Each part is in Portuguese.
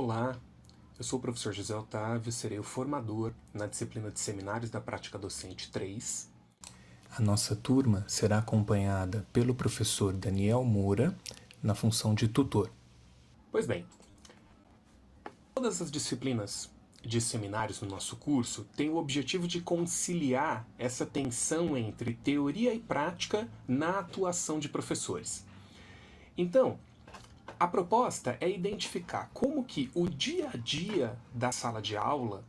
Olá, eu sou o professor José Otávio, serei o formador na disciplina de Seminários da Prática Docente 3. A nossa turma será acompanhada pelo professor Daniel Moura, na função de tutor. Pois bem, todas as disciplinas de seminários no nosso curso têm o objetivo de conciliar essa tensão entre teoria e prática na atuação de professores. Então, a proposta é identificar como que o dia a dia da sala de aula,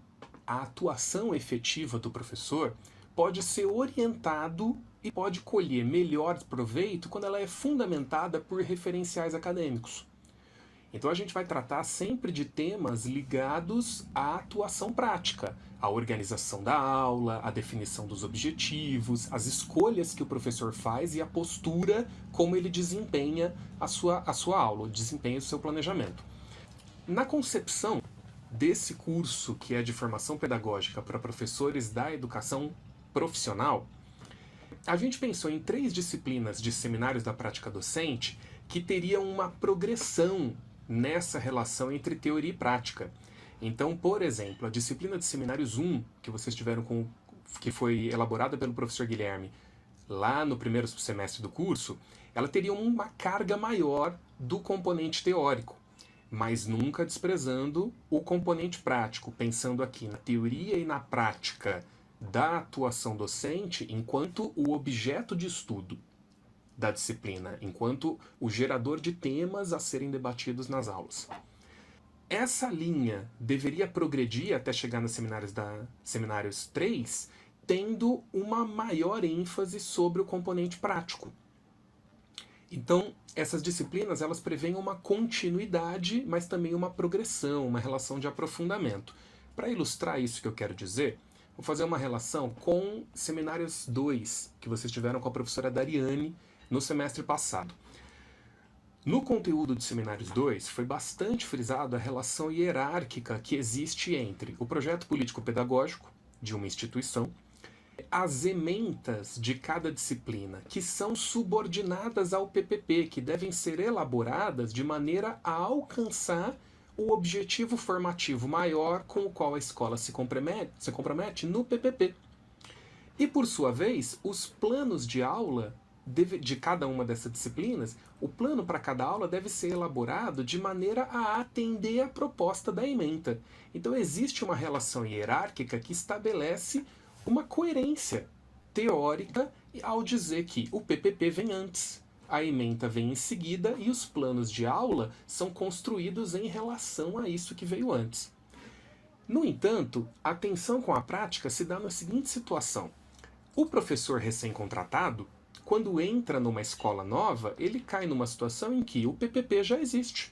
a atuação efetiva do professor, pode ser orientado e pode colher melhor proveito quando ela é fundamentada por referenciais acadêmicos. Então a gente vai tratar sempre de temas ligados à atuação prática, a organização da aula, a definição dos objetivos, as escolhas que o professor faz e a postura como ele desempenha a sua aula, desempenha o seu planejamento. Na concepção desse curso, que é de formação pedagógica para professores da educação profissional, a gente pensou em 3 disciplinas de seminários da prática docente que teriam uma progressão nessa relação entre teoria e prática. Então, por exemplo, a disciplina de seminários 1, que vocês tiveram que foi elaborada pelo professor Guilherme lá no primeiro semestre do curso, ela teria uma carga maior do componente teórico, mas nunca desprezando o componente prático, pensando aqui na teoria e na prática da atuação docente enquanto o objeto de estudo da disciplina, enquanto o gerador de temas a serem debatidos nas aulas. Essa linha deveria progredir até chegar nos seminários 3, tendo uma maior ênfase sobre o componente prático. Então, essas disciplinas elas prevêem uma continuidade, mas também uma progressão, uma relação de aprofundamento. Para ilustrar isso que eu quero dizer, vou fazer uma relação com seminários 2, que vocês tiveram com a professora Dariane no semestre passado. No conteúdo de Seminários 2, foi bastante frisado a relação hierárquica que existe entre o projeto político-pedagógico de uma instituição, as ementas de cada disciplina, que são subordinadas ao PPP, que devem ser elaboradas de maneira a alcançar o objetivo formativo maior com o qual a escola se compromete no PPP. E, por sua vez, os planos de aula de cada uma dessas disciplinas, o plano para cada aula deve ser elaborado de maneira a atender a proposta da ementa. Então existe uma relação hierárquica que estabelece uma coerência teórica ao dizer que o PPP vem antes, a ementa vem em seguida e os planos de aula são construídos em relação a isso que veio antes. No entanto, a tensão com a prática se dá na seguinte situação. O professor recém-contratado, quando entra numa escola nova, ele cai numa situação em que o PPP já existe.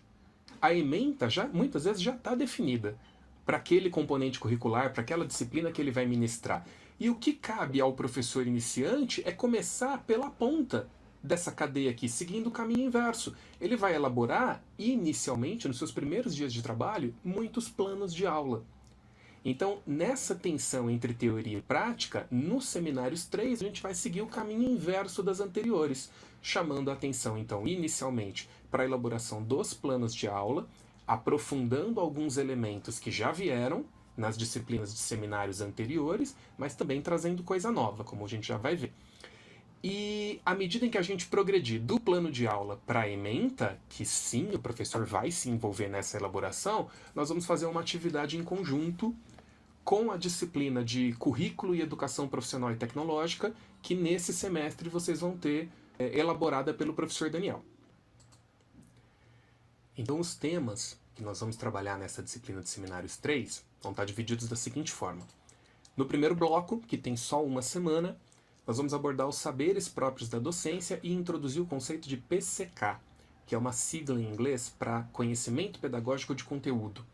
A ementa muitas vezes já está definida para aquele componente curricular, para aquela disciplina que ele vai ministrar. E o que cabe ao professor iniciante é começar pela ponta dessa cadeia aqui, seguindo o caminho inverso. Ele vai elaborar, inicialmente, nos seus primeiros dias de trabalho, muitos planos de aula. Então, nessa tensão entre teoria e prática, nos seminários 3, a gente vai seguir o caminho inverso das anteriores, chamando a atenção, então, inicialmente, para a elaboração dos planos de aula, aprofundando alguns elementos que já vieram nas disciplinas de seminários anteriores, mas também trazendo coisa nova, como a gente já vai ver. E à medida em que a gente progredir do plano de aula para a ementa, que sim, o professor vai se envolver nessa elaboração, nós vamos fazer uma atividade em conjunto com a disciplina de Currículo e Educação Profissional e Tecnológica, que nesse semestre vocês vão ter elaborada pelo professor Daniel. Então os temas que nós vamos trabalhar nessa disciplina de Seminários 3 vão estar divididos da seguinte forma. No primeiro bloco, que tem só uma semana, nós vamos abordar os saberes próprios da docência e introduzir o conceito de PCK, que é uma sigla em inglês para Conhecimento Pedagógico de Conteúdo.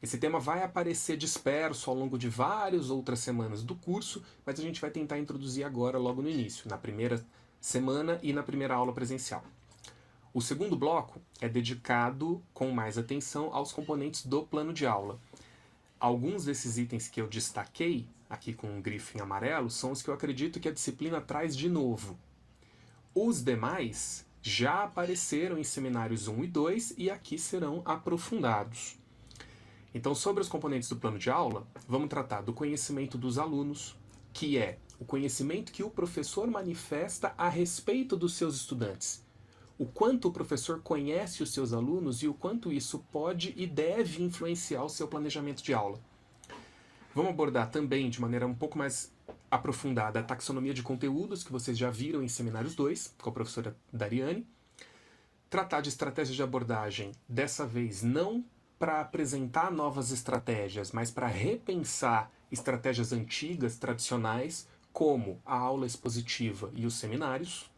Esse tema vai aparecer disperso ao longo de várias outras semanas do curso, mas a gente vai tentar introduzir agora logo no início, na primeira semana e na primeira aula presencial. O segundo bloco é dedicado com mais atenção aos componentes do plano de aula. Alguns desses itens que eu destaquei, aqui com um grifo em amarelo, são os que eu acredito que a disciplina traz de novo. Os demais já apareceram em seminários 1 e 2 e aqui serão aprofundados. Então, sobre os componentes do plano de aula, vamos tratar do conhecimento dos alunos, que é o conhecimento que o professor manifesta a respeito dos seus estudantes. O quanto o professor conhece os seus alunos e o quanto isso pode e deve influenciar o seu planejamento de aula. Vamos abordar também, de maneira um pouco mais aprofundada, a taxonomia de conteúdos, que vocês já viram em Seminários 2, com a professora Dariane. Tratar de estratégias de abordagem, dessa vez não para apresentar novas estratégias, mas para repensar estratégias antigas, tradicionais, como a aula expositiva e os seminários.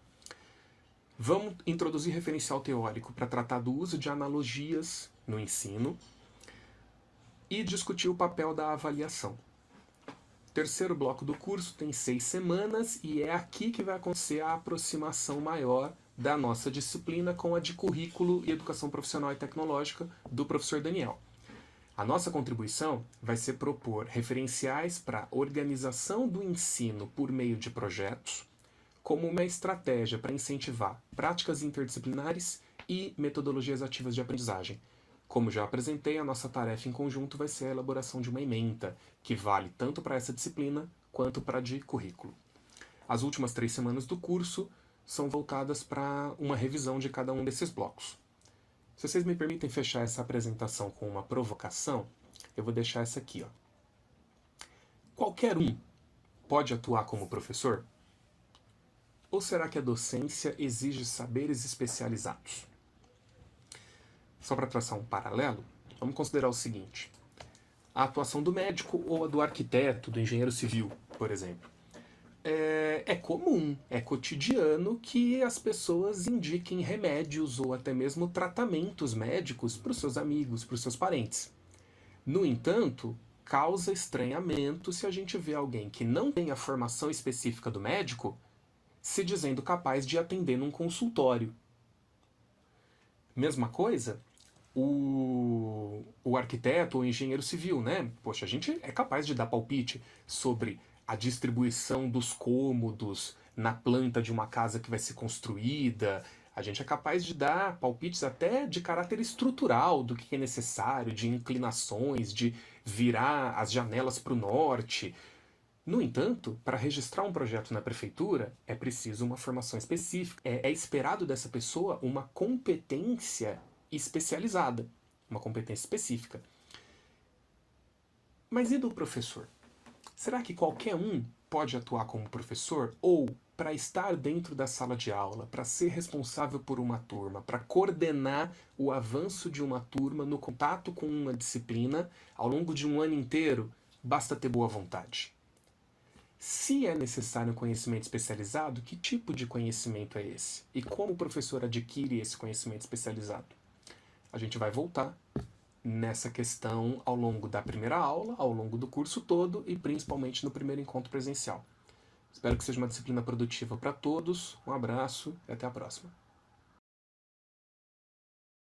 Vamos introduzir referencial teórico para tratar do uso de analogias no ensino e discutir o papel da avaliação. Terceiro bloco do curso tem 6 semanas e é aqui que vai acontecer a aproximação maior da nossa disciplina com a de Currículo e Educação Profissional e Tecnológica do professor Daniel. A nossa contribuição vai ser propor referenciais para organização do ensino por meio de projetos, como uma estratégia para incentivar práticas interdisciplinares e metodologias ativas de aprendizagem. Como já apresentei, a nossa tarefa em conjunto vai ser a elaboração de uma ementa, que vale tanto para essa disciplina quanto para a de currículo. As últimas 3 semanas do curso são voltadas para uma revisão de cada um desses blocos. Se vocês me permitem fechar essa apresentação com uma provocação, eu vou deixar essa aqui, ó. Qualquer um pode atuar como professor? Ou será que a docência exige saberes especializados? Só para traçar um paralelo, vamos considerar o seguinte. A atuação do médico ou a do arquiteto, do engenheiro civil, por exemplo. É comum, é cotidiano que as pessoas indiquem remédios ou até mesmo tratamentos médicos para os seus amigos, para os seus parentes. No entanto, causa estranhamento se a gente vê alguém que não tem a formação específica do médico se dizendo capaz de atender num consultório. Mesma coisa, o arquiteto ou engenheiro civil, né? Poxa, a gente é capaz de dar palpite sobre a distribuição dos cômodos na planta de uma casa que vai ser construída. A gente é capaz de dar palpites até de caráter estrutural do que é necessário, de inclinações, de virar as janelas para o norte. No entanto, para registrar um projeto na prefeitura, é preciso uma formação específica. É esperado dessa pessoa uma competência especializada, uma competência específica. Mas e do professor? Será que qualquer um pode atuar como professor? Ou, para estar dentro da sala de aula, para ser responsável por uma turma, para coordenar o avanço de uma turma no contato com uma disciplina ao longo de um ano inteiro, basta ter boa vontade. Se é necessário um conhecimento especializado, que tipo de conhecimento é esse? E como o professor adquire esse conhecimento especializado? A gente vai voltar nessa questão ao longo da primeira aula, ao longo do curso todo e principalmente no primeiro encontro presencial. Espero que seja uma disciplina produtiva para todos. Um abraço e até a próxima.